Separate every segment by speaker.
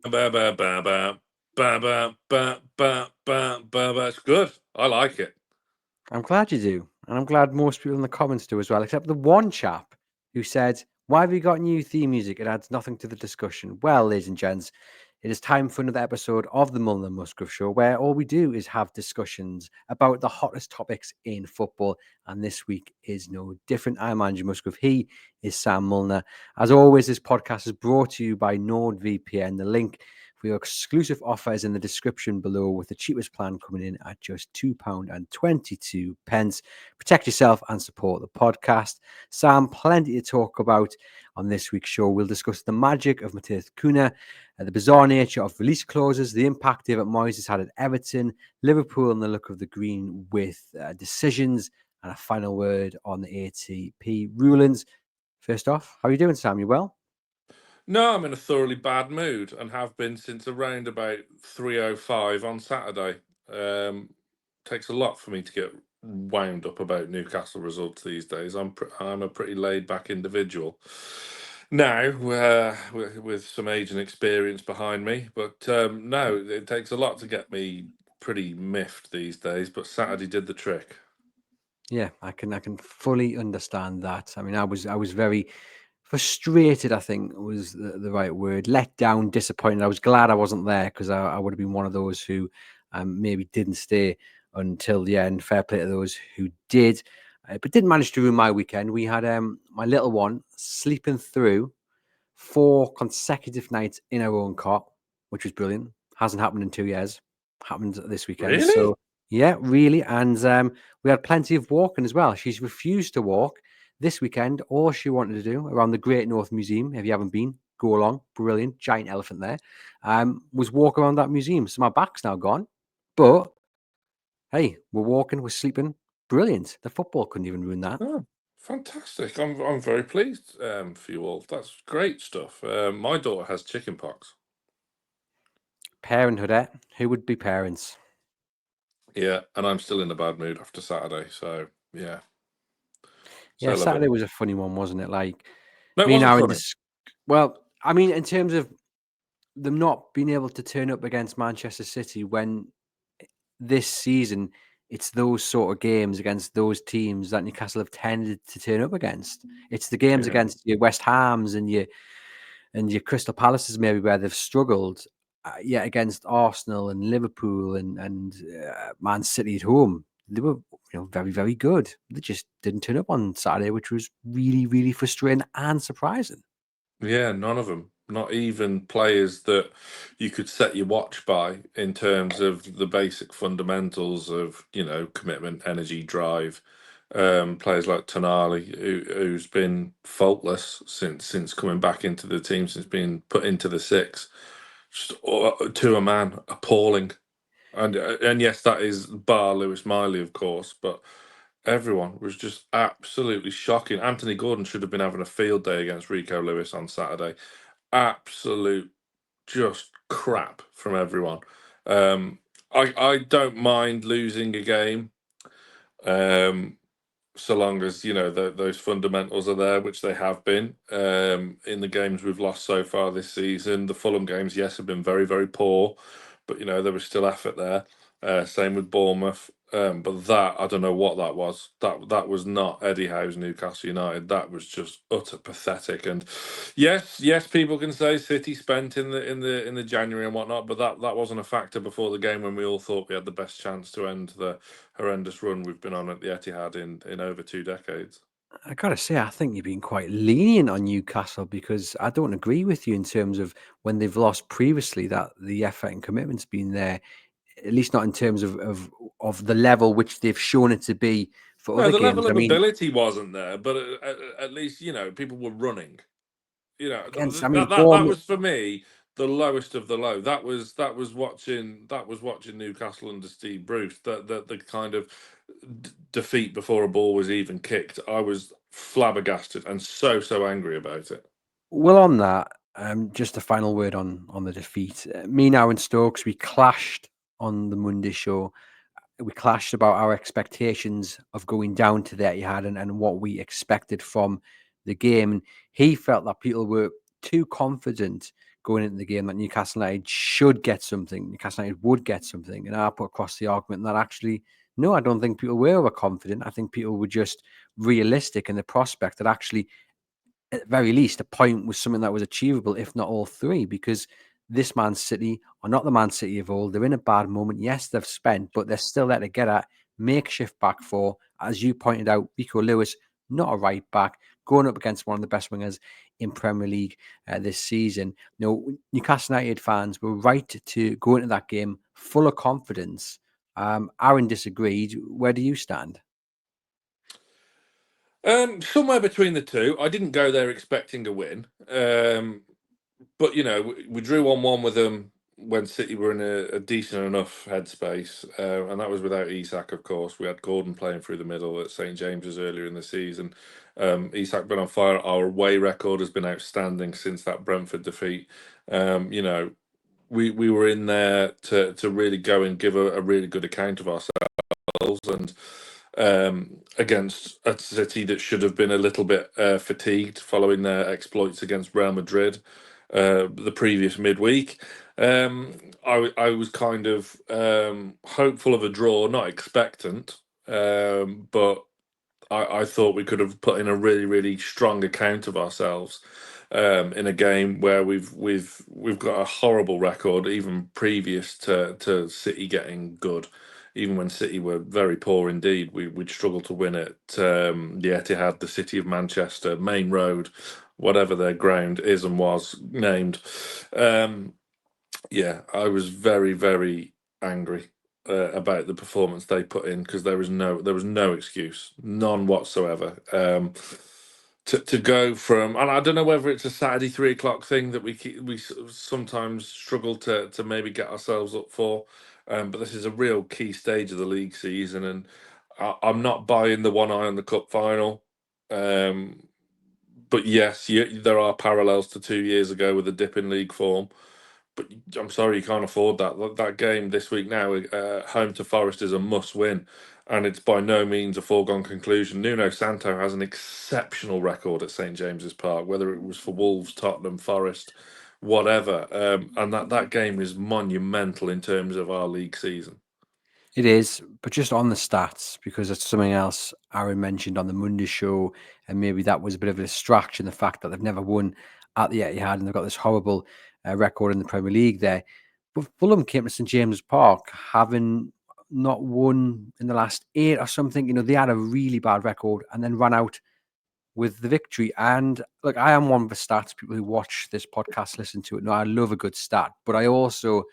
Speaker 1: Ba, ba, ba, ba, ba, ba, ba, ba, ba, ba, ba. It's good. I like it.
Speaker 2: I'm glad you do. And I'm glad most people in the comments do as well, except the one chap who said, "Why have you got new theme music? It adds nothing to the discussion." Well, ladies and gents, it is time for another episode of the Mulliner Musgrove Show, where all we do is have discussions about the hottest topics in football. And this week is no different. I'm Andrew Musgrove. He is Sam Mulliner. As always, this podcast is brought to you by NordVPN. The link for your exclusive offer is in the description below, with the cheapest plan coming in at just £2.22. Protect yourself and support the podcast. Sam, plenty to talk about on this week's show. We'll discuss the magic of Matheus Cunha, the bizarre nature of release clauses, the impact David Moyes has had at Everton, Liverpool and the look of the green with decisions, and a final word on the ATP rulings. First off, how are you doing, Sam? You well?
Speaker 1: No, I'm in a thoroughly bad mood and have been since around about 3:05 on Saturday. Takes a lot for me to get wound up about Newcastle results these days. I'm a pretty laid back individual now, with some age and experience behind me. But no, it takes a lot to get me pretty miffed these days. But Saturday did the trick.
Speaker 2: Yeah, I can fully understand that. I mean, I was very frustrated, I think was the right word. Let down, disappointed. I was glad I wasn't there, because I would have been one of those who maybe didn't stay until the end. Fair play to those who did, but didn't manage to ruin my weekend. We had my little one sleeping through 4 consecutive nights in her own cot, which was brilliant. Hasn't happened in 2 years. Happened this weekend.
Speaker 1: Really?
Speaker 2: So yeah, really. And we had plenty of walking as well. She's refused to walk this weekend. All she wanted to do around the Great North Museum, if you haven't been, go along. Brilliant. Giant elephant there. Was walk around that museum. So my back's now gone. But hey, we're walking, we're sleeping. Brilliant. The football couldn't even ruin that.
Speaker 1: Oh, fantastic. I'm very pleased for you all. That's great stuff. My daughter has chicken pox.
Speaker 2: Parenthood, eh? Who would be parents?
Speaker 1: Yeah, and I'm still in a bad mood after Saturday. So yeah,
Speaker 2: Yeah,
Speaker 1: so love it.
Speaker 2: Saturday was a funny one, wasn't it? Like,
Speaker 1: No, it
Speaker 2: me
Speaker 1: wasn't
Speaker 2: now in
Speaker 1: funny.
Speaker 2: this. Well, I mean, in terms of them not being able to turn up against Manchester City, when this season it's those sort of games against those teams that Newcastle have tended to turn up against. It's the games
Speaker 1: Yeah,
Speaker 2: against your West Hams and your Crystal Palaces maybe where they've struggled. Yet against Arsenal and Liverpool and Man City at home, they were very, very good. They just didn't turn up on Saturday, which was really, really frustrating and surprising.
Speaker 1: yeah, none of them. Not even players that you could set your watch by in terms of the basic fundamentals of commitment, energy, drive. Players like Tonali, who's been faultless since coming back into the team, since being put into the six, just to a man, appalling. And yes, that is bar Lewis Miley, of course, but everyone was just absolutely shocking. Anthony Gordon should have been having a field day against Rico Lewis on Saturday. Absolute just crap from everyone. I don't mind losing a game, um, so long as those fundamentals are there, which they have been. In the games we've lost so far this season, the Fulham games, yes, have been very, very poor, but there was still effort there. Same with Bournemouth. But that, I don't know what that was. That was not Eddie Howe's Newcastle United. That was just utter pathetic. And yes, people can say City spent in the January and whatnot, but that wasn't a factor before the game when we all thought we had the best chance to end the horrendous run we've been on at the Etihad in over 2 decades.
Speaker 2: I gotta say, I think you've been quite lenient on Newcastle, because I don't agree with you in terms of when they've lost previously that the effort and commitment's been there, at least not in terms of the level which they've shown it to be for
Speaker 1: No,
Speaker 2: other
Speaker 1: the level
Speaker 2: games. I
Speaker 1: of
Speaker 2: mean,
Speaker 1: ability wasn't there, but at least people were running.
Speaker 2: against, I mean,
Speaker 1: That
Speaker 2: Bournemouth.
Speaker 1: was for me the lowest of the low. That was watching Newcastle under Steve Bruce. The kind of defeat before a ball was even kicked. I was flabbergasted and so angry about it.
Speaker 2: Well, on that, just a final word on the defeat. Me now and Stokes, we clashed on the Monday show. We clashed about our expectations of going down to the Etihad and what we expected from the game. And he felt that people were too confident going into the game that Newcastle United should get something. Newcastle United would get something. And I put across the argument that actually, no, I don't think people were overconfident. I think people were just realistic in the prospect that actually, at the very least, a point was something that was achievable, if not all three, because this Man City are not the Man City of old. They're in a bad moment. Yes, they've spent, but they're still there to get at. Makeshift back four. As you pointed out, Rico Lewis, not a right back, going up against one of the best wingers in Premier League this season. Newcastle United fans were right to go into that game full of confidence. Aaron disagreed. Where do you stand?
Speaker 1: Somewhere between the two. I didn't go there expecting a win. But we drew 1-1 with them when City were in a decent enough headspace, and that was without Isak, of course. We had Gordon playing through the middle at St James's earlier in the season. Isak been on fire. Our away record has been outstanding since that Brentford defeat. We were in there to really go and give a really good account of ourselves, and against a City that should have been a little bit fatigued following their exploits against Real Madrid the previous midweek. I was kind of hopeful of a draw, not expectant, but I thought we could have put in a really, really strong account of ourselves in a game where we've got a horrible record, even previous to City getting good. Even when City were very poor indeed, we'd struggle to win at the Etihad, the City of Manchester, Main Road, whatever their ground is and was named. Yeah, I was very, very angry about the performance they put in, because there was no excuse, none whatsoever. To go from, and I don't know whether it's a Saturday 3 o'clock thing that we sometimes struggle to maybe get ourselves up for, but this is a real key stage of the league season, and I'm not buying the one eye on the cup final. But yes, there are parallels to 2 years ago with a dip in league form. But I'm sorry, you can't afford that. That game this week now, home to Forest, is a must-win, and it's by no means a foregone conclusion. Nuno Santo has an exceptional record at St James's Park, whether it was for Wolves, Tottenham, Forest, whatever. And that game is monumental in terms of our league season.
Speaker 2: It is, but just on the stats, because it's something else Aaron mentioned on the Monday show, and maybe that was a bit of a distraction, the fact that they've never won at the Etihad and they've got this horrible record in the Premier League there. But Fulham came to St James's Park having not won in the last 8 or something. They had a really bad record and then ran out with the victory. And look, I am one of the stats people who watch this podcast, listen to it. No, I love a good stat, but I also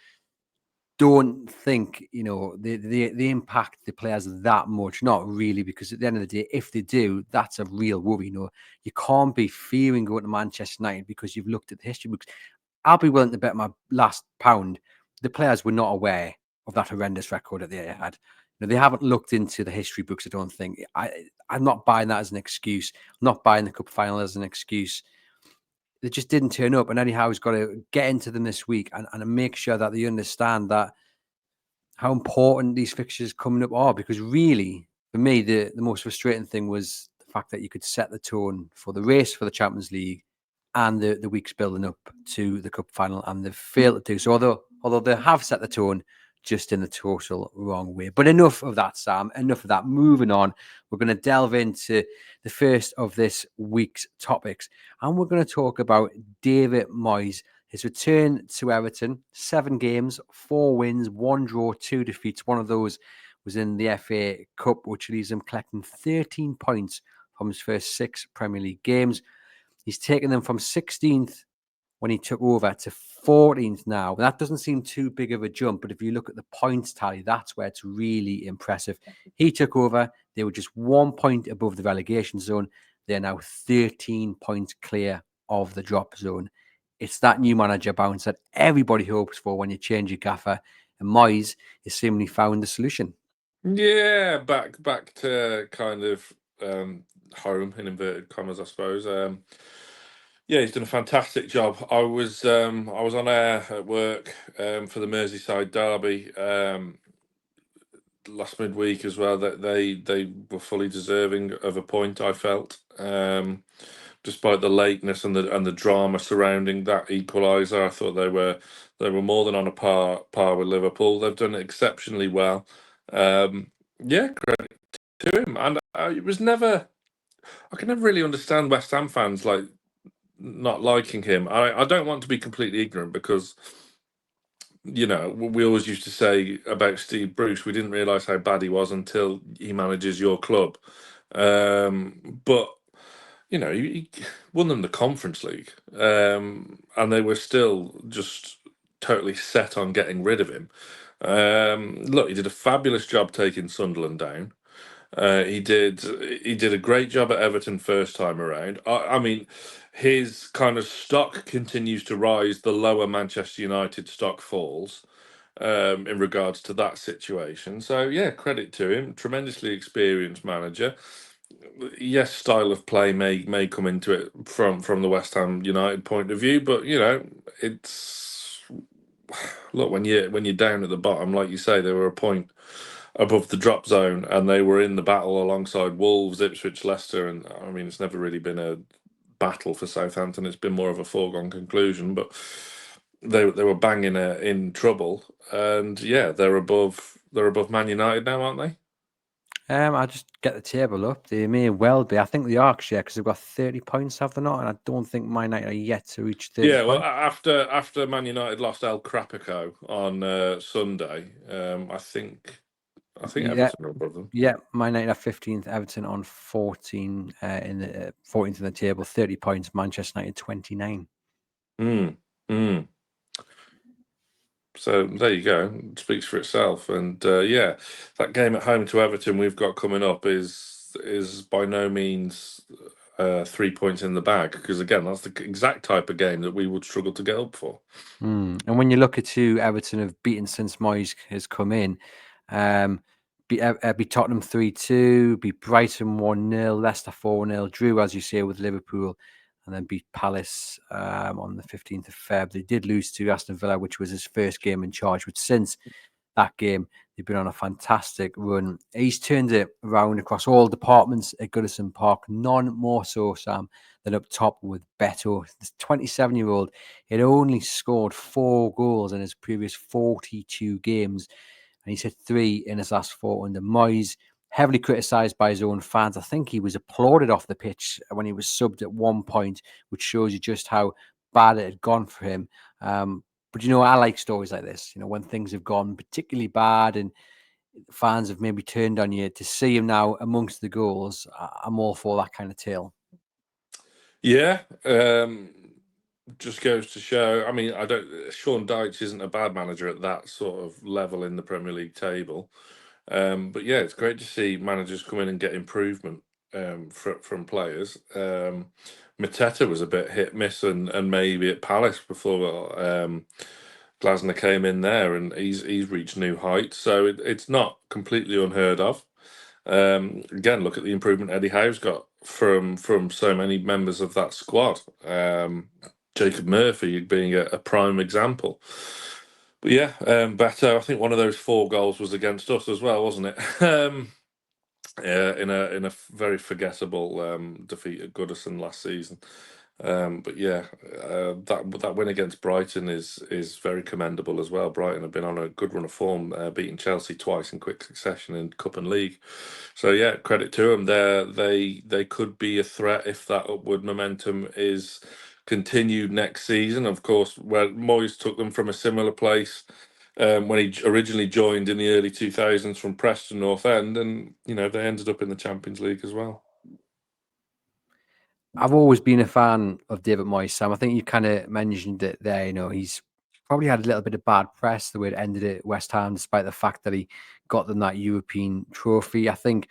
Speaker 2: don't think they impact the players that much. Not really, because at the end of the day, if they do, that's a real worry. You can't be fearing going to Manchester United because you've looked at the history books. I'll be willing to bet my last pound the players were not aware of that horrendous record that they had. They haven't looked into the history books. I don't think. I'm not buying that as an excuse. I'm not buying the cup final as an excuse. They just didn't turn up, and Eddie Howe's got to get into them this week and make sure that they understand that how important these fixtures coming up are. Because really, for me, the most frustrating thing was the fact that you could set the tone for the race for the Champions League and the weeks building up to the cup final, and they've failed to do so. Although they have set the tone, just in the total wrong way. But enough of that, Sam. Enough of that. Moving on, we're going to delve into the first of this week's topics, and we're going to talk about David Moyes. His return to Everton, 7 games, 4 wins, 1 draw, 2 defeats. One of those was in the FA Cup, which leaves him collecting 13 points from his first 6 Premier League games. He's taken them from 16th when he took over to 14th now. That doesn't seem too big of a jump, but if you look at the points tally, that's where it's really impressive. He took over. They were just 1 point above the relegation zone. They're now 13 points clear of the drop zone. It's that new manager bounce that everybody hopes for when you change your gaffer. And Moyes has seemingly found the solution.
Speaker 1: Yeah, back to kind of home in inverted commas, I suppose. Yeah, he's done a fantastic job. I was on air at work for the Merseyside derby last midweek as well. That they were fully deserving of a point, I felt, despite the lateness and the drama surrounding that equaliser. I thought they were more than on a par with Liverpool. They've done it exceptionally well. Yeah, credit to him. And it was never. I can never really understand West Ham fans like not liking him. I don't want to be completely ignorant because we always used to say about Steve Bruce, we didn't realise how bad he was until he manages your club. But he won them the Conference League, and they were still just totally set on getting rid of him. Look, he did a fabulous job taking Sunderland down. He did a great job at Everton first time around. I mean, his kind of stock continues to rise. The lower Manchester United stock falls in regards to that situation. So yeah, credit to him. Tremendously experienced manager. Yes, style of play may come into it from the West Ham United point of view, but it's look when you're down at the bottom, like you say, they were a point above the drop zone, and they were in the battle alongside Wolves, Ipswich, Leicester, and I mean it's never really been a battle for Southampton. It's been more of a foregone conclusion, but they were banging in trouble, and yeah, they're above Man United now, aren't they?
Speaker 2: I just get the table up. They may well be. I think they are, actually, because they've got 30 points, have they not? And I don't think Man United are yet to reach 30
Speaker 1: Yeah, well,
Speaker 2: points.
Speaker 1: after Man United lost El Crapico on Sunday, I think
Speaker 2: Yeah,
Speaker 1: Everton are above them.
Speaker 2: yeah. Man United are 15th, Everton on 14 in the 14th in the table, 30 points. Manchester United 29.
Speaker 1: Mm, mm. So there you go. It speaks for itself. And yeah, that game at home to Everton we've got coming up is by no means 3 points in the bag, because again, that's the exact type of game that we would struggle to get up for.
Speaker 2: And when you look at who Everton have beaten since Moyes has come in, beat Tottenham 3-2, beat Brighton 1-0, Leicester 4-0, drew, as you say, with Liverpool, and then beat Palace on the 15th of Feb. They did lose to Aston Villa, which was his first game in charge, but since that game, they've been on a fantastic run. He's turned it around across all departments at Goodison Park, none more so, Sam, than up top with Beto. This 27-year-old had only scored 4 goals in his previous 42 games, and he's hit 3 in his last 4 under Moyes. Heavily criticised by his own fans. I think he was applauded off the pitch when he was subbed at one point, which shows you just how bad it had gone for him. But I like stories like this. When things have gone particularly bad and fans have maybe turned on you, to see him now amongst the goals, I'm all for that kind of tale.
Speaker 1: Yeah, just goes to show. I mean, Sean Dyche isn't a bad manager at that sort of level in the Premier League table. But yeah, it's great to see managers come in and get improvement from players. Mateta was a bit hit miss and maybe at Palace before Glasner came in there, and he's reached new heights. So it's not completely unheard of. Again, look at the improvement Eddie Howe's got from so many members of that squad. Jacob Murphy being a prime example. But yeah, Beto, I think one of those 4 goals was against us as well, wasn't it? In a very forgettable defeat at Goodison last season. But yeah, that win against Brighton is very commendable as well. Brighton have been on a good run of form, beating Chelsea twice in quick succession in Cup and League. So yeah, credit to them. They could be a threat if that upward momentum is continued next season. Of course, where Moyes took them from a similar place when he originally joined in the early 2000s from Preston North End, and they ended up in the Champions League as well.
Speaker 2: I've always been a fan of David Moyes, Sam. I think you kind of mentioned it there. He's probably had a little bit of bad press the way it ended at West Ham, despite the fact that he got them that European trophy. I think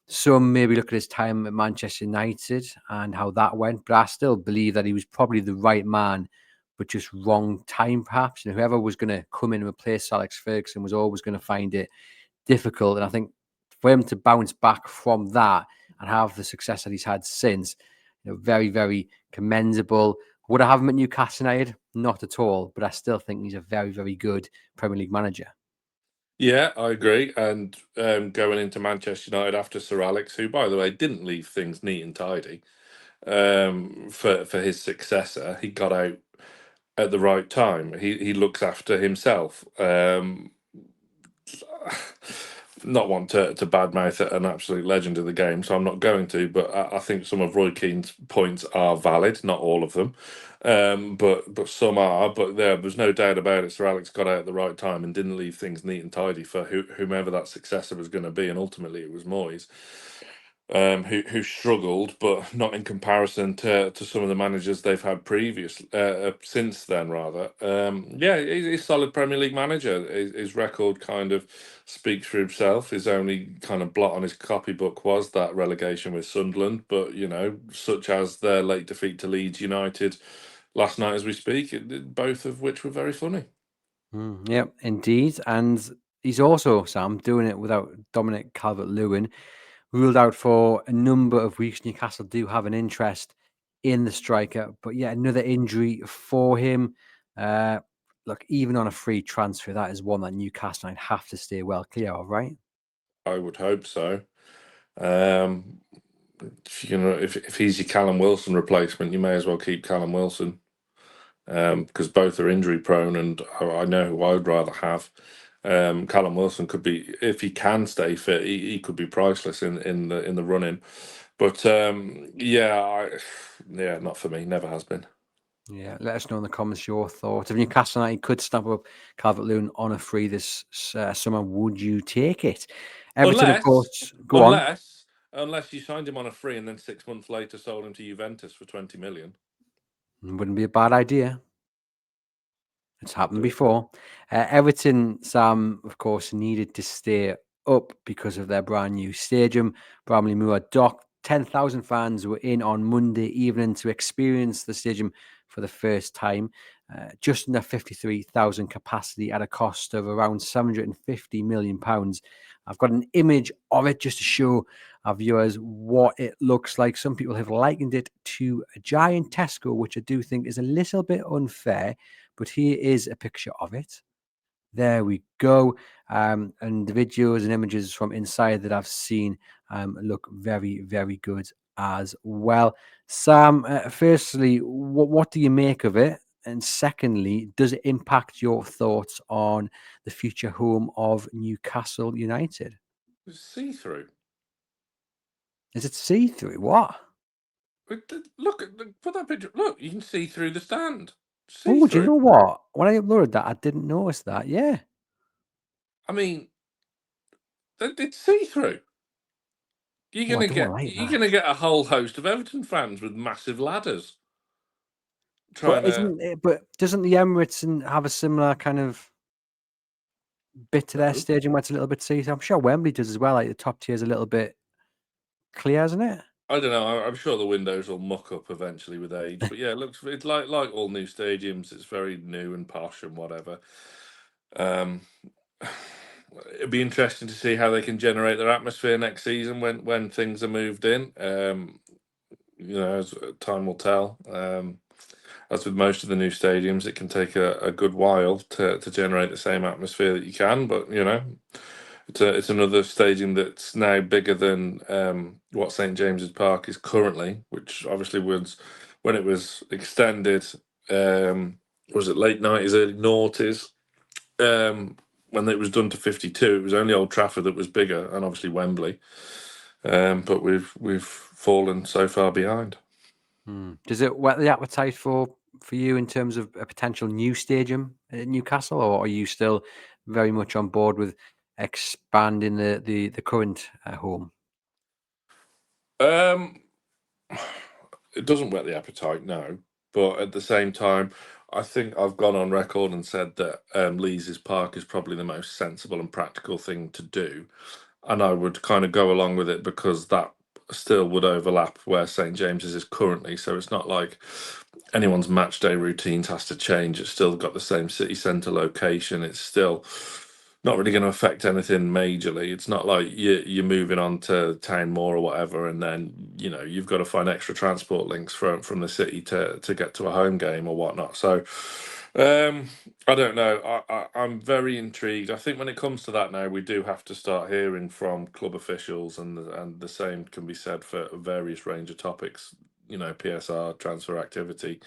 Speaker 2: some maybe look at his time at Manchester United and how that went, but I still believe that he was probably the right man, but just wrong time, perhaps. Whoever was going to come in and replace Alex Ferguson was always going to find it difficult. And I think for him to bounce back from that and have the success that he's had since, very, very commendable. Would I have him at Newcastle United? Not at all, but I still think he's a very, very good Premier League manager.
Speaker 1: Yeah, I agree. And going into Manchester United after Sir Alex, who, by the way, didn't leave things neat and tidy. for his successor. He got out at the right time. He looks after himself. Not want to badmouth an absolute legend of the game, so I'm not going to. But I think some of Roy Keane's points are valid, not all of them, but some are. But there's no doubt about it. Sir Alex got out at the right time and didn't leave things neat and tidy for whomever that successor was going to be, and ultimately it was Moyes. Who struggled, but not in comparison to some of the managers they've had since then. Rather, yeah, he's a solid Premier League manager. His record kind of speaks for himself. His only kind of blot on his copybook was that relegation with Sunderland, but such as their late defeat to Leeds United last night, as we speak, both of which were very funny.
Speaker 2: Yeah, indeed. And he's also, Sam, doing it without Dominic Calvert-Lewin, ruled out for a number of weeks. Newcastle do have an interest in the striker, but yeah, another injury for him. Look, even on a free transfer, that is one that Newcastle United have to stay well clear of, right?
Speaker 1: I would hope so. Um, if he's your Callum Wilson replacement, you may as well keep Callum Wilson. Because both are injury prone, and I know who I would rather have. Callum Wilson could be, if he can stay fit, he could be priceless in the running. But yeah, not for me. Never has been.
Speaker 2: Yeah, let us know in the comments your thoughts. If Newcastle United could snap up Calvert-Lewin on a free this summer, would you take it? Everton, of
Speaker 1: Unless,
Speaker 2: course, go on.
Speaker 1: unless, unless you signed him on a free and then 6 months later sold him to Juventus for 20 million.
Speaker 2: Wouldn't be a bad idea. It's happened
Speaker 1: Do it.
Speaker 2: before. Everton, Sam, of course, needed to stay up because of their brand new stadium, Bramley Moore Dock. 10,000 fans were in on Monday evening to experience the stadium for the first time. Just under 53,000 capacity at a cost of around £750 million. I've got an image of it just to show our viewers what it looks like. Some people have likened it to a giant Tesco, which I do think is a little bit unfair, but here is a picture of it. There we go. And the videos and images from inside that I've seen look very, very good as well. Sam, firstly, what do you make of it? And secondly, does it impact your thoughts on the future home of Newcastle United?
Speaker 1: See through.
Speaker 2: Is it see-through? What?
Speaker 1: Look, put that picture. Look, you can see through the stand. See
Speaker 2: Oh, do you
Speaker 1: through.
Speaker 2: know what? When I uploaded that, I didn't notice that. Yeah.
Speaker 1: I mean, it's see through.
Speaker 2: Oh, I don't like
Speaker 1: You're
Speaker 2: that.
Speaker 1: gonna get a whole host of Everton fans with massive ladders trying
Speaker 2: But
Speaker 1: to.
Speaker 2: isn't it, but doesn't the Emirates have a similar kind of bit to their
Speaker 1: No,
Speaker 2: stadium where it's a little bit see? I'm sure Wembley does as well. Like the top tier is a little bit clear, isn't it?
Speaker 1: I don't know. I'm sure the windows will muck up eventually with age, but yeah, it's like all new stadiums. It's very new and posh and whatever. Um, it'd be interesting to see how they can generate their atmosphere next season when things are moved in. As time will tell. As with most of the new stadiums, it can take a good while to generate the same atmosphere that you can. But it's another stadium that's now bigger than what St James's Park is currently, which obviously was when it was extended. Was it late 90s, early noughties? When it was done to 52, it was only Old Trafford that was bigger, and obviously Wembley. But we've fallen so far behind.
Speaker 2: Does it whet the appetite for you in terms of a potential new stadium at Newcastle, or are you still very much on board with expanding the current home?
Speaker 1: Um, it doesn't whet the appetite, no. But at the same time, I think I've gone on record and said that Lees's Park is probably the most sensible and practical thing to do. And I would kind of go along with it because that still would overlap where St James's is currently. So it's not like anyone's match day routines has to change. It's still got the same city centre location. It's still not really going to affect anything majorly. It's not like you're moving on to Town Moor or whatever, and then you've got to find extra transport links from the city to get to a home game or whatnot. So I don't know. I'm very intrigued. I think when it comes to that now, we do have to start hearing from club officials, and the same can be said for various range of topics. PSR, transfer activity,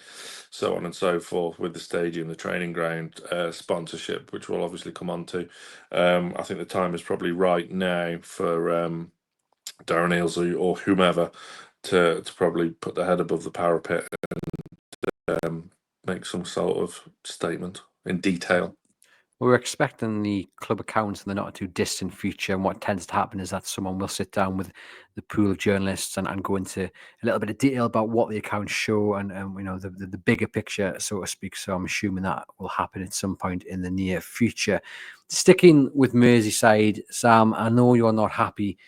Speaker 1: so on and so forth, with the stadium, the training ground, sponsorship, which we'll obviously come on to. I think the time is probably right now for Darren Eales or whomever to probably put their head above the parapet and make some sort of statement in detail.
Speaker 2: We're expecting the club accounts in the not too distant future, and what tends to happen is that someone will sit down with the pool of journalists and go into a little bit of detail about what the accounts show and the bigger picture, so to speak. So I'm assuming that will happen at some point in the near future. Sticking with Merseyside, Sam, I know you're not happy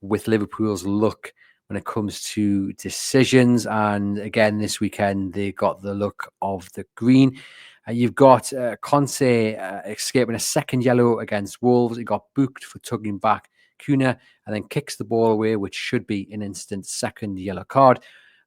Speaker 2: with Liverpool's luck when it comes to decisions, and again this weekend they got the look of the green. You've got Conte escaping a second yellow against Wolves. He got booked for tugging back Cunha and then kicks the ball away, which should be an instant second yellow card.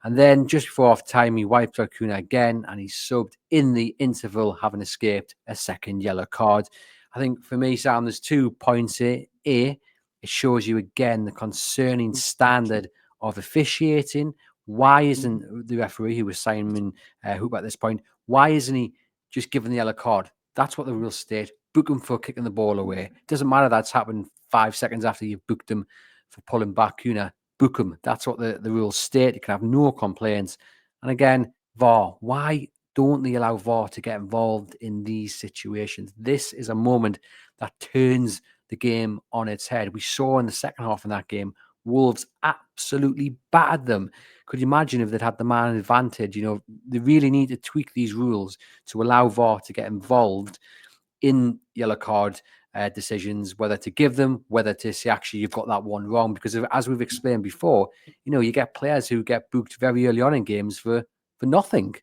Speaker 2: And then just before half time, he wiped out Cunha again and he subbed in the interval, having escaped a second yellow card. I think for me, Sam, there's 2 points here. A, it shows you again the concerning standard of officiating. Why isn't the referee, who was Simon Hoop at this point, why isn't he just given the yellow card? That's what the rules state. Book him for kicking the ball away. It doesn't matter that's happened 5 seconds after you've booked him for pulling back Cunha. Book him. That's what the rules state. You can have no complaints. And again, VAR. Why don't they allow VAR to get involved in these situations? This is a moment that turns the game on its head. We saw in the second half of that game, Wolves absolutely battered them. Could you imagine if they'd had the man advantage? They really need to tweak these rules to allow VAR to get involved in yellow card decisions, whether to give them, whether to say, actually, you've got that one wrong. Because as we've explained before, you get players who get booked very early on in games for nothing.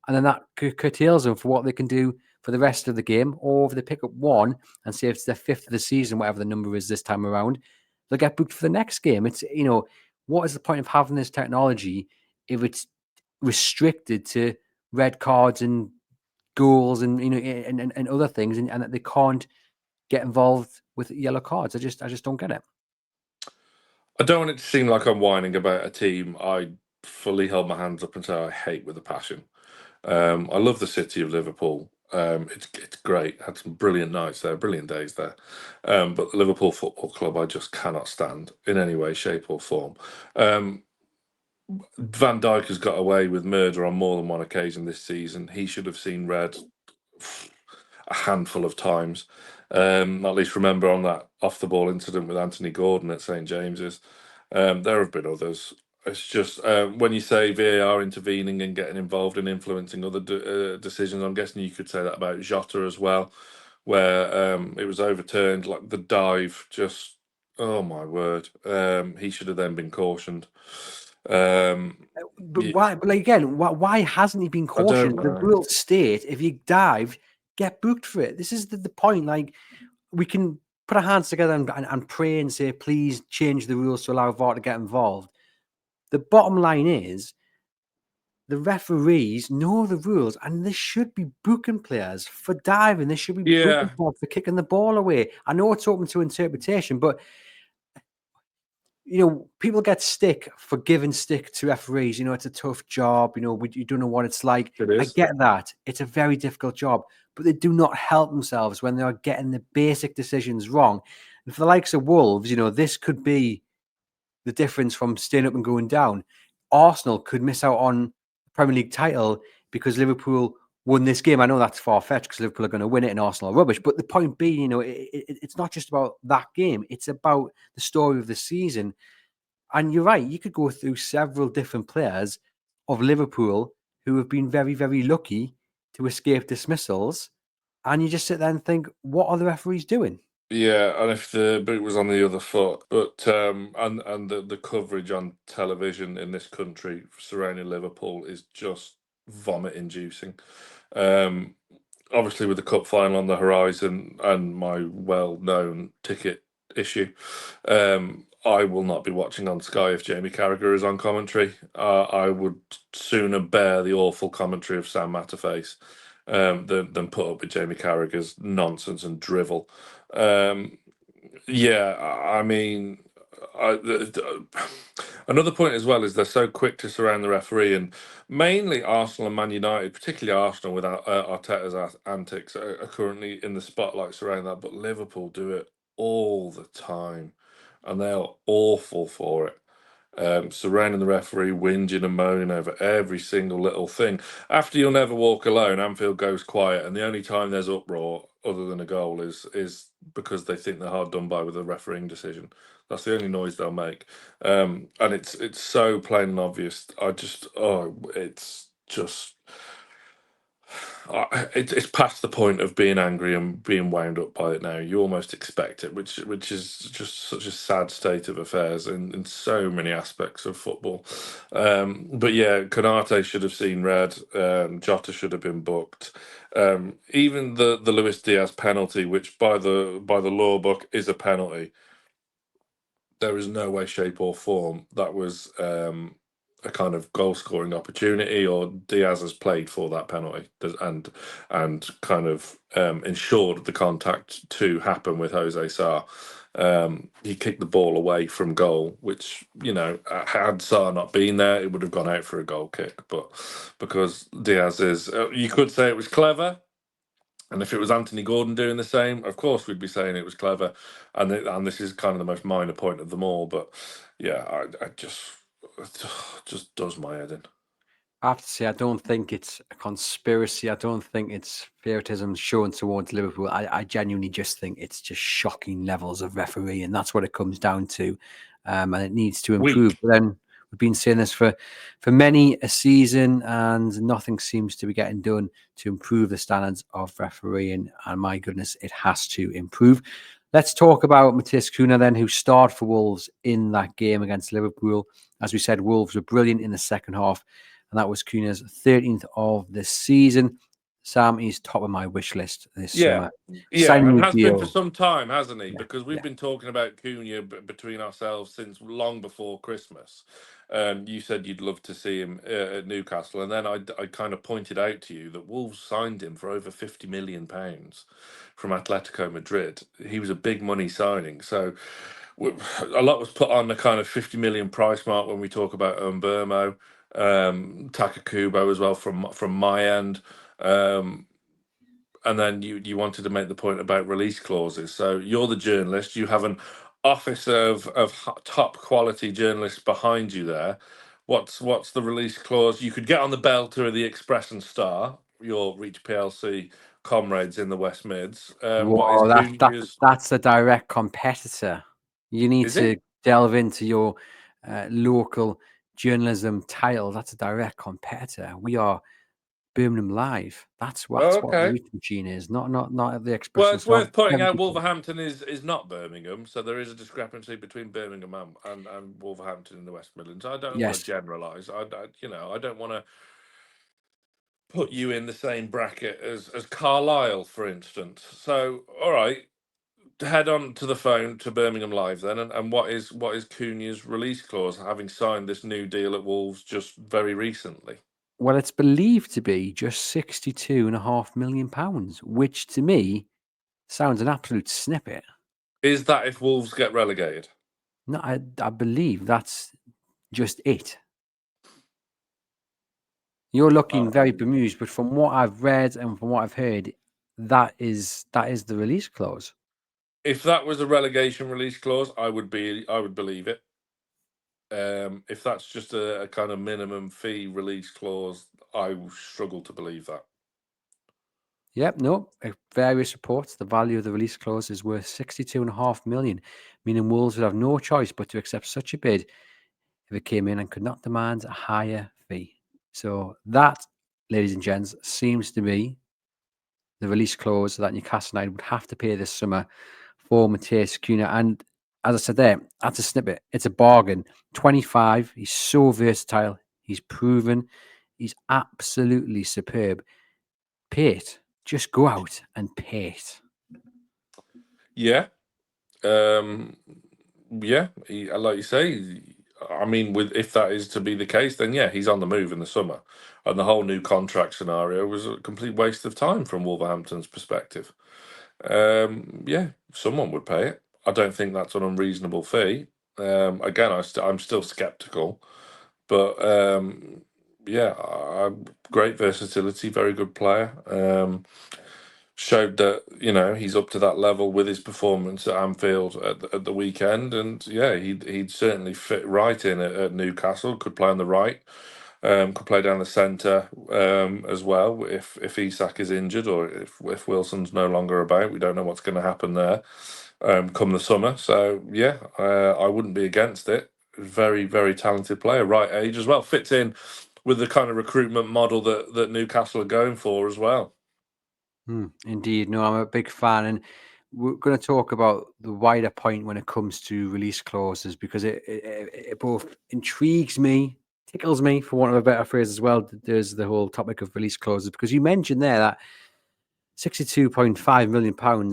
Speaker 2: And then that curtails them for what they can do for the rest of the game. Or if they pick up one and say it's their 5th of the season, whatever the number is this time around, they'll get booked for the next game. It's, what is the point of having this technology if it's restricted to red cards and goals and and other things, and that they can't get involved with yellow cards? I just don't get it.
Speaker 1: I don't want it to seem like I'm whining about a team I fully hold my hands up and say I hate with a passion. I love the city of Liverpool. It's great. Had some brilliant nights there, brilliant days there. But the Liverpool Football Club, I just cannot stand in any way, shape, or form. Van Dijk has got away with murder on more than one occasion this season. He should have seen red a handful of times. At least remember on that off the ball incident with Anthony Gordon at St James's. There have been others. It's just when you say VAR intervening and getting involved in influencing other decisions, I'm guessing you could say that about Jota as well, where it was overturned, like the dive, just, oh my word. He should have then been cautioned.
Speaker 2: But why? But again, why hasn't he been
Speaker 1: I don't
Speaker 2: cautioned? The
Speaker 1: know.
Speaker 2: rules state if you dive, get booked for it. This is the point. Like, we can put our hands together and pray and say, please change the rules to allow VAR to get involved. The bottom line is, the referees know the rules, and they should be booking players for diving. They should be booking
Speaker 1: Yeah,
Speaker 2: for kicking the ball away. I know it's open to interpretation, but people get stick for giving stick to referees. It's a tough job. You don't know what it's like.
Speaker 1: it
Speaker 2: I
Speaker 1: is.
Speaker 2: get that. It's a very difficult job, but they do not help themselves when they are getting the basic decisions wrong. And for the likes of Wolves, this could be the difference from staying up and going down. Arsenal could miss out on the Premier League title because Liverpool won this game. I know that's far-fetched because Liverpool are going to win it and Arsenal are rubbish. But the point being, it's not just about that game. It's about the story of the season. And you're right. You could go through several different players of Liverpool who have been very, very lucky to escape dismissals. And you just sit there and think, what are the referees doing?
Speaker 1: Yeah, and if the boot was on the other foot, but and the coverage on television in this country surrounding Liverpool is just vomit inducing. Um, Obviously with the cup final on the horizon and my well-known ticket issue, I will not be watching on Sky if Jamie Carragher is on commentary. I would sooner bear the awful commentary of Sam Matterface than put up with Jamie Carragher's nonsense and drivel. Yeah, I mean, Another point as well is they're so quick to surround the referee, and mainly Arsenal and Man United, particularly Arsenal with Arteta's antics, are currently in the spotlight surrounding that. But Liverpool do it all the time, and they are awful for it. Surrounding the referee, whinging and moaning over every single little thing. After You'll Never Walk Alone, Anfield goes quiet, and the only time there's uproar, other than a goal, is because they think they're hard done by with a refereeing decision. That's the only noise they'll make, and it's so plain and obvious. It's just. It's past the point of being angry and being wound up by it now. You almost expect it, which is just such a sad state of affairs in so many aspects of football. But yeah, Konate should have seen red. Jota should have been booked. Even the Luis Diaz penalty, which by the law book is a penalty, there is no way, shape, or form that was a kind of goal scoring opportunity, or Diaz has played for that penalty and kind of ensured the contact to happen with Jose Sarr. He kicked the ball away from goal, which, had Sarr not been there, it would have gone out for a goal kick. But because Diaz is, you could say it was clever. And if it was Anthony Gordon doing the same, of course we'd be saying it was clever. And this is kind of the most minor point of them all. But yeah, I just does my head in.
Speaker 2: I have to say, I don't think it's a conspiracy. I don't think it's favoritism shown towards Liverpool. I genuinely just think it's just shocking levels of referee, and that's what it comes down to. And it needs to improve.
Speaker 1: Weak.
Speaker 2: But then we've been saying this for many a season, and nothing seems to be getting done to improve the standards of refereeing. And my goodness, it has to improve. Let's talk about Matheus Cunha then, who starred for Wolves in that game against Liverpool. As we said, Wolves were brilliant in the second half. And that was Cunha's 13th of the season. Sam, he's top of my wish list this summer.
Speaker 1: And has been for some time, hasn't he?
Speaker 2: Yeah,
Speaker 1: Because we've been talking about Cunha between ourselves since long before Christmas. You said you'd love to see him at Newcastle, and then I kind of pointed out to you that Wolves signed him for over £50 million from Atletico Madrid. He was a big money signing, so a lot was put on the kind of 50 million price mark when we talk about Mbermo. Takakubo as well from my end, and then you wanted to make the point about release clauses. So you're the journalist. You have an office of top quality journalists behind you there. What's the release clause? You could get on the belter of the Express and Star, your Reach PLC comrades in the West Mids. What is
Speaker 2: Whoa,
Speaker 1: Cunha's?
Speaker 2: that's a direct competitor. You need
Speaker 1: Is
Speaker 2: to
Speaker 1: it?
Speaker 2: delve into your local journalism title. That's a direct competitor. We are Birmingham Live. That's what
Speaker 1: Oh,
Speaker 2: the
Speaker 1: okay.
Speaker 2: Reach Machine is. Not at the
Speaker 1: Well,
Speaker 2: Expression
Speaker 1: it's
Speaker 2: Star.
Speaker 1: worth pointing out
Speaker 2: 70
Speaker 1: Wolverhampton is not Birmingham, so there is a discrepancy between Birmingham and Wolverhampton in the West Midlands. I don't want to
Speaker 2: Yes.
Speaker 1: generalise. I don't want to put you in the same bracket as Carlisle, for instance. So, all right, head on to the phone to Birmingham Live then, and what is Cunha's release clause, having signed this new deal at Wolves just very recently?
Speaker 2: Well, it's believed to be just £62.5 million, which to me sounds an absolute snippet.
Speaker 1: Is that if Wolves get relegated?
Speaker 2: No, I believe that's just it. You're looking very bemused, but from what I've read and from what I've heard, that is the release clause.
Speaker 1: If that was a relegation release clause, I would believe it. If that's just a kind of minimum fee release clause, I struggle to believe that.
Speaker 2: Yep, no. Various reports, the value of the release clause is worth £62.5 million, meaning Wolves would have no choice but to accept such a bid if it came in and could not demand a higher fee. So that, ladies and gents, seems to be the release clause that Newcastle United would have to pay this summer for Matheus Cunha. And as I said there, that's a snippet. It's a bargain. 25. He's so versatile. He's proven. He's absolutely superb. Pay it. Just go out and pay it.
Speaker 1: Yeah, yeah. Like you say, I mean, if that is to be the case, then yeah, he's on the move in the summer, and the whole new contract scenario was a complete waste of time from Wolverhampton's perspective. Yeah, someone would pay it. I don't think that's an unreasonable fee. Again, I'm still skeptical, but yeah, great versatility, very good player. Showed that he's up to that level with his performance at Anfield at the weekend, and yeah, he'd certainly fit right in at Newcastle. Could play on the right, could play down the centre as well if Isak is injured or if Wilson's no longer about. We don't know what's going to happen there come the summer. So yeah, I wouldn't be against it. Very, very talented player, right age as well. Fits in with the kind of recruitment model that Newcastle are going for as well.
Speaker 2: Indeed. No, I'm a big fan. And we're going to talk about the wider point when it comes to release clauses, because it both intrigues me, tickles me, for want of a better phrase as well. There's the whole topic of release clauses, because you mentioned there that £62.5 million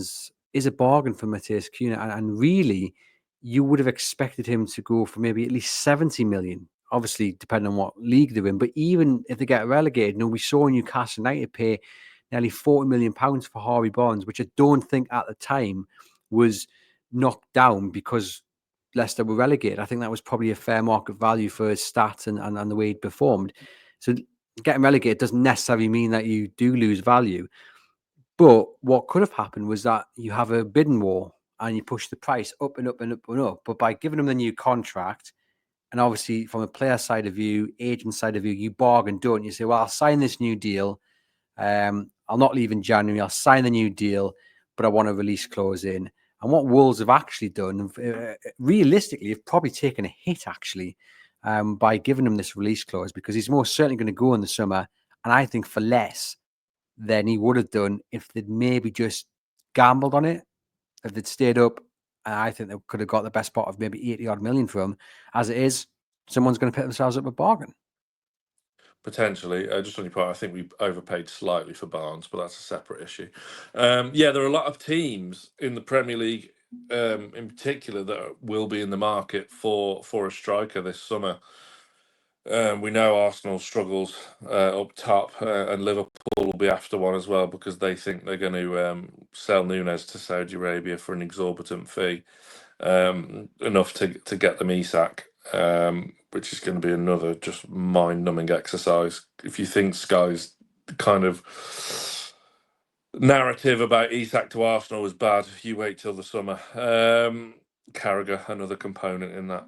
Speaker 2: is a bargain for Matheus Cunha. And really, you would have expected him to go for maybe at least 70 million, obviously, depending on what league they're in. But even if they get relegated, we saw Newcastle United pay nearly £40 million for Harvey Barnes, which I don't think at the time was knocked down because Leicester were relegated. I think that was probably a fair market value for his stats and the way he'd performed. So getting relegated doesn't necessarily mean that you do lose value. But what could have happened was that you have a bidding war and you push the price up and up and up and up. But by giving him the new contract, and obviously from a player side of view, agent side of view, you bargain, don't you? Say, well, I'll sign this new deal. I'll not leave in January. I'll sign the new deal, but I want a release clause in. And what Wolves have actually done, realistically, have probably taken a hit actually by giving him this release clause, because he's most certainly going to go in the summer, and I think for less than he would have done if they'd maybe just gambled on it, if they'd stayed up. And I think they could have got the best part of maybe 80 odd million from him. As it is, someone's going to pick themselves up a bargain.
Speaker 1: Potentially, just on your point, I think we overpaid slightly for Barnes, but that's a separate issue. Yeah, there are a lot of teams in the Premier League, in particular, that will be in the market for a striker this summer. We know Arsenal struggles up top, and Liverpool will be after one as well, because they think they're going to sell Nunes to Saudi Arabia for an exorbitant fee, enough to get them Isak, which is going to be another just mind-numbing exercise. If you think Sky's kind of narrative about Isak to Arsenal was bad, you wait till the summer. Carragher, another component in that.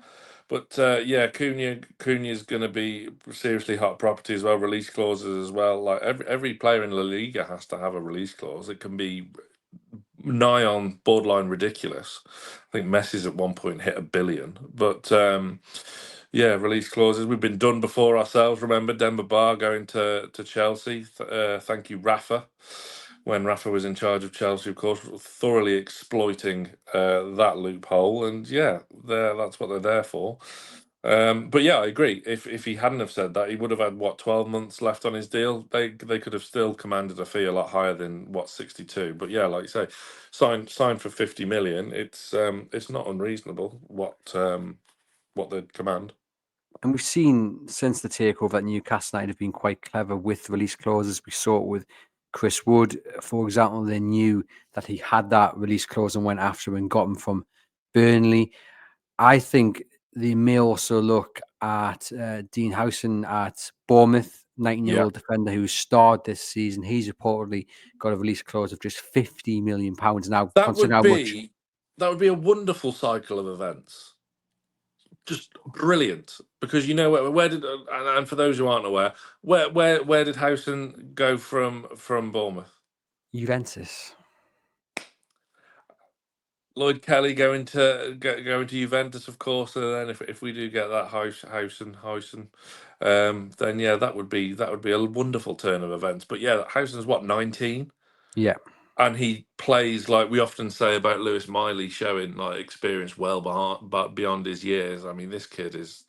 Speaker 1: But yeah, Cunha is going to be seriously hot property as well. Release clauses as well. Like every player in La Liga has to have a release clause. It can be nigh on borderline ridiculous. I think Messi's at one point hit 1 billion. But yeah, release clauses. We've been done before ourselves. Remember Demba Ba going to Chelsea? Thank you, Rafa. When Rafa was in charge of Chelsea, of course, thoroughly exploiting that loophole. And yeah, that's what they're there for. But yeah, I agree. If he hadn't have said that, he would have had 12 months left on his deal. They could have still commanded a fee a lot higher than 62. But yeah, like you say, sign for 50 million. It's not unreasonable what they'd command.
Speaker 2: And we've seen since the takeover that Newcastle United have been quite clever with release clauses. We saw it with Chris Wood, for example. They knew that he had that release clause and went after him and got him from Burnley. I think they may also look at Dean Huijsen at Bournemouth, 19-year-old defender who starred this season. He's reportedly got a release clause of just £50 million. Now,
Speaker 1: That
Speaker 2: considering
Speaker 1: would
Speaker 2: how much...
Speaker 1: be a wonderful cycle of events. Just brilliant, because where did and for those who aren't aware, where did Howson go from Bournemouth?
Speaker 2: Juventus.
Speaker 1: Lloyd Kelly going to Juventus, of course, and then if we do get that Howson, then yeah, that would be a wonderful turn of events. But yeah, Howson's 19.
Speaker 2: Yeah.
Speaker 1: And he plays, like we often say about Lewis Miley, showing like experience but beyond his years. I mean, this kid is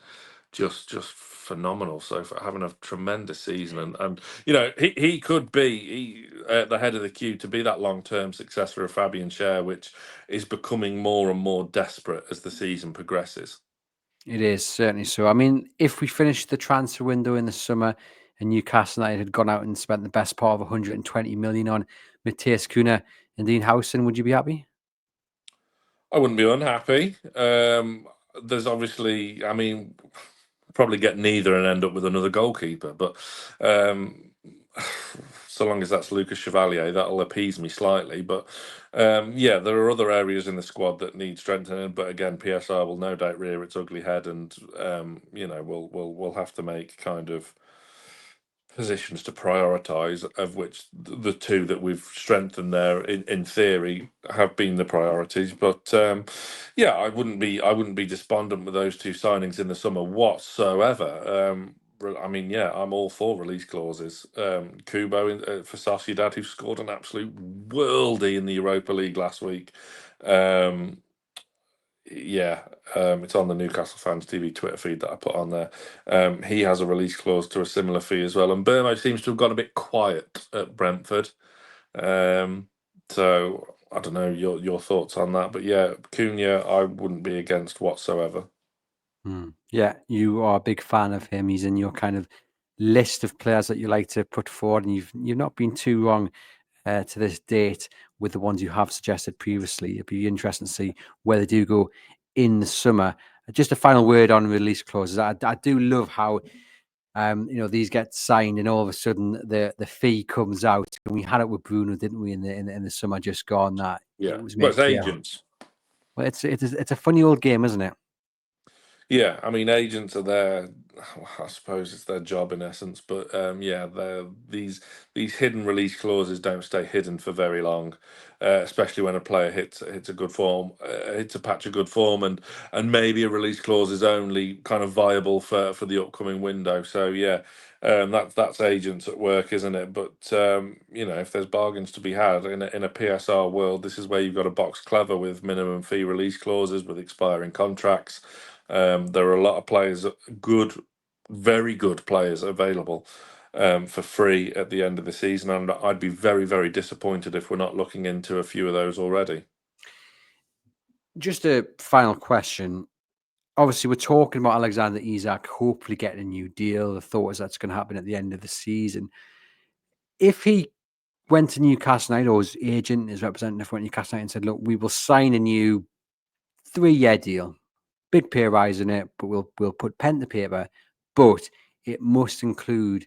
Speaker 1: just phenomenal. So for having a tremendous season, and he could be at the head of the queue to be that long-term successor of Fabian Schär, which is becoming more and more desperate as the season progresses.
Speaker 2: It is, certainly so. I mean, if we finished the transfer window in the summer and Newcastle United had gone out and spent the best part of 120 million on Matheus Cunha and Dean Howson, would you be happy?
Speaker 1: I wouldn't be unhappy. there's obviously, I mean, probably get neither and end up with another goalkeeper. But um, so long as that's Lucas Chevalier, that'll appease me slightly. But yeah, there are other areas in the squad that need strengthening. But again, PSR will no doubt rear its ugly head, and we'll have to make kind of positions to prioritise, of which the two that we've strengthened there in theory have been the priorities. But yeah, I wouldn't be despondent with those two signings in the summer whatsoever. I mean, yeah, I'm all for release clauses. Kubo for Sociedad, who scored an absolute worldie in the Europa League last week. Um, yeah, it's on the Newcastle Fans TV Twitter feed that I put on there. He has a release clause to a similar fee as well, and Burmo seems to have gone a bit quiet at Brentford. Um, so I don't know your thoughts on that, but yeah, Cunha, I wouldn't be against whatsoever.
Speaker 2: Yeah, you are a big fan of him. He's in your kind of list of players that you like to put forward, and you've not been too wrong to this date with the ones you have suggested previously. It'd be interesting to see where they do go in the summer. Just a final word on release clauses. I do love how these get signed, and all of a sudden the fee comes out. And we had it with Bruno, didn't we, in the summer just gone, that
Speaker 1: Yeah,
Speaker 2: it was
Speaker 1: well,
Speaker 2: made
Speaker 1: it's
Speaker 2: clear.
Speaker 1: agents.
Speaker 2: Well, it's a funny old game, isn't it?
Speaker 1: Yeah, I mean, agents are there. I suppose it's their job in essence, but yeah, these hidden release clauses don't stay hidden for very long, especially when a player hits a good form, hits a patch of good form, and maybe a release clause is only kind of viable for the upcoming window. So yeah, that's agents at work, isn't it? But if there's bargains to be had in a PSR world, this is where you've got to box clever with minimum fee release clauses with expiring contracts. There are a lot of players, good, very good players available for free at the end of the season, and I'd be very, very disappointed if we're not looking into a few of those already.
Speaker 2: Just a final question. Obviously, we're talking about Alexander Isak hopefully getting a new deal. The thought is that's going to happen at the end of the season. If he went to Newcastle United, or his agent, his representative went to Newcastle United and said, "Look, we will sign a new 3-year deal, big pay rise in it, but we'll put pen to paper, but it must include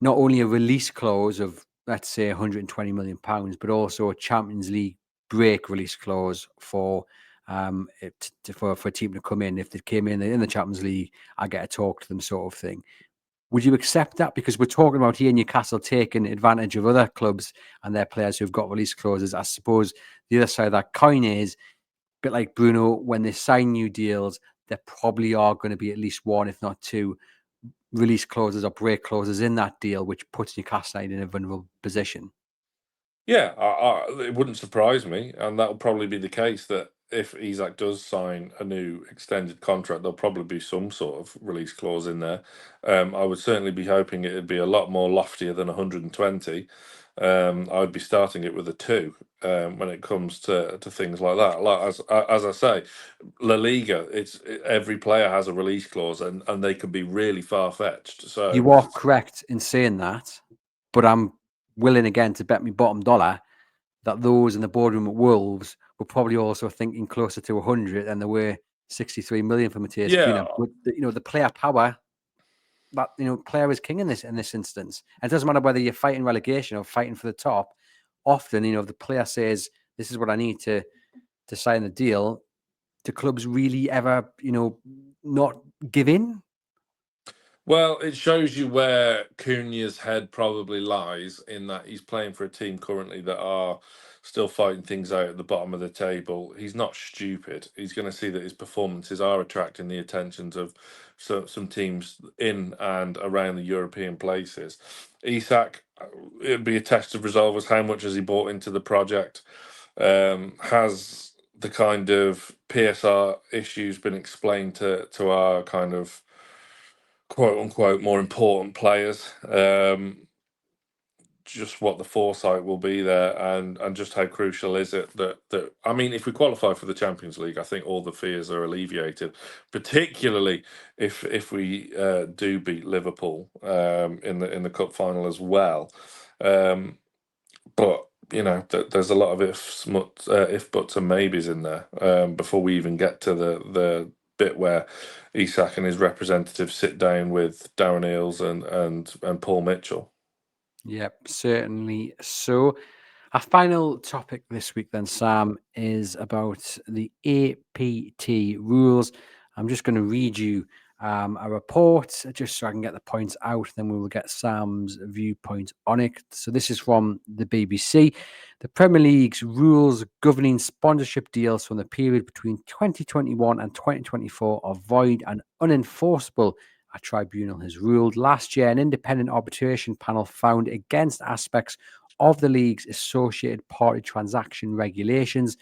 Speaker 2: not only a release clause of, let's say, 120 million pounds, but also a Champions League break release clause for for a team to come in. If they came in the Champions League, I get to talk to them, sort of thing." Would you accept that? Because we're talking about here Newcastle taking advantage of other clubs and their players who've got release clauses. I suppose the other side of that coin is a bit like Bruno. When they sign new deals, there probably are going to be at least one, if not two, release clauses or break clauses in that deal, which puts Newcastle United in a vulnerable position.
Speaker 1: Yeah, it wouldn't surprise me, and that'll probably be the case that if Isak does sign a new extended contract, there'll probably be some sort of release clause in there. I would certainly be hoping it'd be a lot more loftier than 120. I would be starting it with a two when it comes to things like that. Like as I say, La Liga, every player has a release clause, and they can be really far fetched. So
Speaker 2: You are correct in saying that, but I'm willing again to bet me bottom dollar that those in the boardroom at Wolves were probably also thinking closer to 100 than they were 63 million for Matheus
Speaker 1: yeah,
Speaker 2: Cunha. But the player power, that player is king in this instance. And it doesn't matter whether you're fighting relegation or fighting for the top. Often, if the player says, "This is what I need to sign the deal," do clubs really ever, not give in?
Speaker 1: well, it shows you where Cunha's head probably lies in that he's playing for a team currently that are still fighting things out at the bottom of the table. He's not stupid. He's going to see that his performances are attracting the attentions of some teams in and around the European places. Isak, it'd be a test of resolve as how much has he bought into the project. Has the kind of PSR issues been explained to our kind of quote unquote more important players. Just what the foresight will be there, and just how crucial is it that I mean, if we qualify for the Champions League, I think all the fears are alleviated. Particularly if we do beat Liverpool in the cup final as well. Um, but there's a lot of if buts and maybes in there before we even get to the bit where Isak and his representatives sit down with Darren Eales and Paul Mitchell.
Speaker 2: Yep, certainly. So, our final topic this week, then, Sam, is about the APT rules. I'm just going to read you a report just so I can get the points out. Then we will get Sam's viewpoint on it. So, this is from the BBC. The Premier League's rules governing sponsorship deals from the period between 2021 and 2024 are void and unenforceable. A tribunal has ruled. Last year, an independent arbitration panel found against aspects of the league's associated party transaction regulations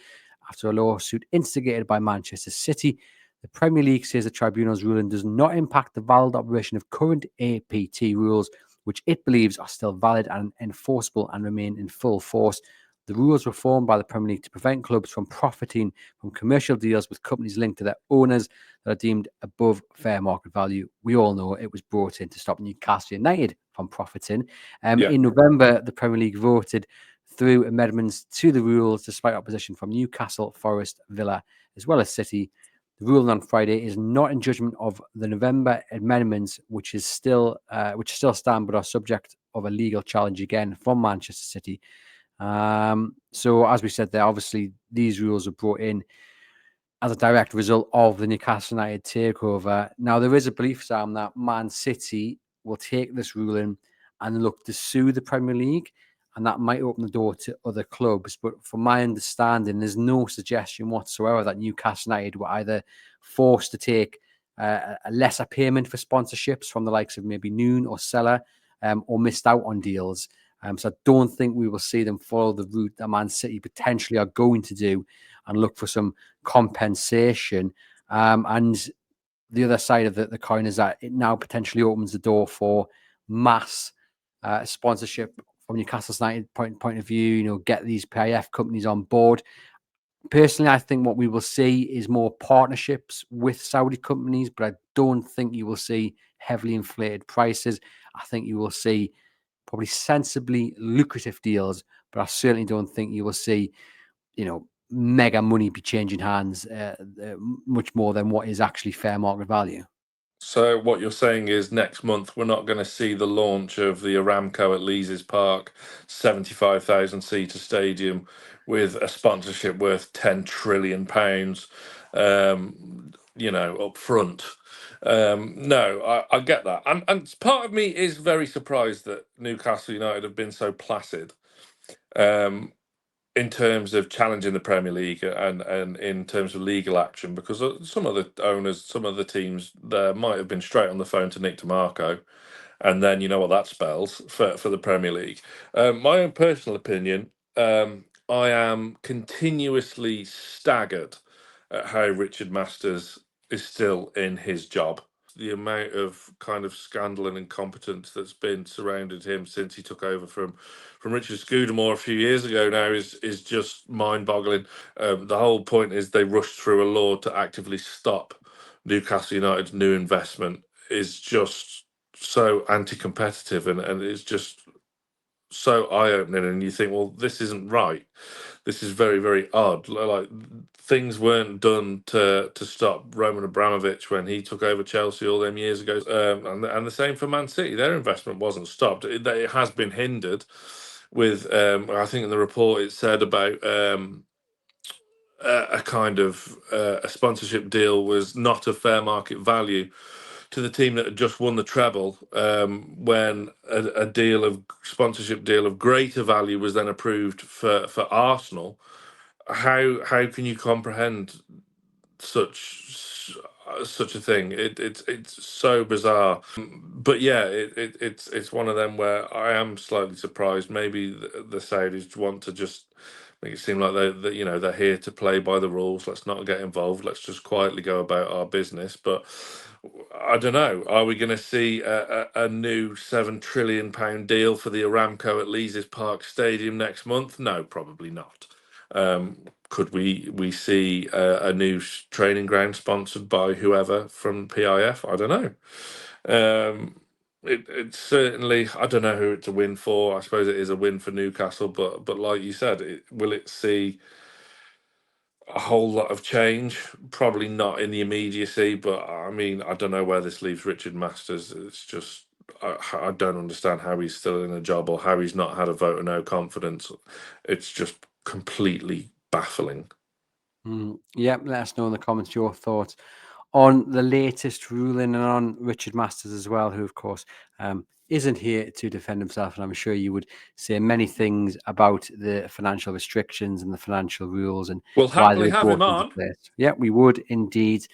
Speaker 2: after a lawsuit instigated by Manchester City. The Premier League says the tribunal's ruling does not impact the valid operation of current APT rules, which it believes are still valid and enforceable and remain in full force. The rules were formed by the Premier League to prevent clubs from profiting from commercial deals with companies linked to their owners that are deemed above fair market value. We all know it was brought in to stop Newcastle United from profiting. In November, the Premier League voted through amendments to the rules despite opposition from Newcastle, Forest, Villa, as well as City. The ruling on Friday is not in judgment of the November amendments, which still stand but are subject of a legal challenge again from Manchester City. So as we said there, obviously these rules are brought in as a direct result of the Newcastle United takeover. Now, there is a belief, Sam, that Man City will take this ruling and look to sue the Premier League, and that might open the door to other clubs. But from my understanding, there's no suggestion whatsoever that Newcastle United were either forced to take a lesser payment for sponsorships from the likes of maybe Noon or Seller, or missed out on deals. So I don't think we will see them follow the route that Man City potentially are going to do and look for some compensation. And the other side of the coin is that it now potentially opens the door for mass sponsorship from Newcastle United point of view, get these PIF companies on board. Personally, I think what we will see is more partnerships with Saudi companies, but I don't think you will see heavily inflated prices. I think you will see probably sensibly lucrative deals, but I certainly don't think you will see, mega money be changing hands much more than what is actually fair market value.
Speaker 1: So what you're saying is next month we're not going to see the launch of the Aramco at Leazes Park 75,000 seater stadium with a sponsorship worth £10 trillion, up front. No, I get that. And part of me is very surprised that Newcastle United have been so placid. In terms of challenging the Premier League and in terms of legal action, because some of the owners, some of the teams there might have been straight on the phone to Nick DeMarco, and then you know what that spells for the Premier League. My own personal opinion, I am continuously staggered at how Richard Masters is still in his job. The amount of kind of scandal and incompetence that's been surrounded him since he took over from Richard Scudamore a few years ago now is just mind-boggling. The whole point is they rushed through a law to actively stop Newcastle United's new investment is just so anti-competitive and it's just so eye-opening, and you think, well, this isn't right. This is very, very odd. Like things weren't done to stop Roman Abramovich when he took over Chelsea all them years ago, and the same for Man City. Their investment wasn't stopped. It has been hindered with. I think in the report it said about. A kind of a sponsorship deal was not of fair market value to the team that had just won the treble, when a deal of sponsorship deal of greater value was then approved for Arsenal. How can you comprehend such a thing? It's so bizarre. But yeah, it's one of them where I am slightly surprised. Maybe the Saudis want to just make it seem like they're here to play by the rules. Let's not get involved. Let's just quietly go about our business. But I don't know. Are we going to see a new £7 trillion deal for the Aramco at Leazes Park Stadium next month? No, probably not. Could we see a new training ground sponsored by whoever from PIF? I don't know. It's certainly, I don't know who it's a win for. I suppose it is a win for Newcastle, but like you said, will it see a whole lot of change. Probably not in the immediacy, but I mean, I don't know where this leaves Richard Masters. It's just I don't understand how he's still in a job or how he's not had a vote of no confidence. It's just completely baffling.
Speaker 2: Yeah, let us know in the comments your thoughts on the latest ruling and on Richard Masters as well, who, of course, isn't here to defend himself. And I'm sure you would say many things about the financial restrictions and the financial rules and
Speaker 1: We'll
Speaker 2: why they
Speaker 1: happily
Speaker 2: were
Speaker 1: have him
Speaker 2: brought into
Speaker 1: on.
Speaker 2: place. Yeah, we would indeed.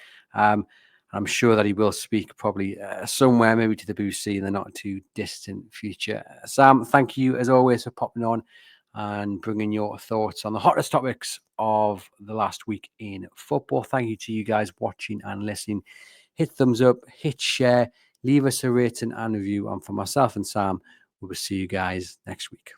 Speaker 2: I'm sure that he will speak probably somewhere, maybe to the BC in the not too distant future. Sam, thank you as always for popping on and bringing your thoughts on the hottest topics of the last week in football. Thank you to you guys watching and listening. Hit thumbs up, hit share, leave us a rating and review. And for myself and Sam, we will see you guys next week.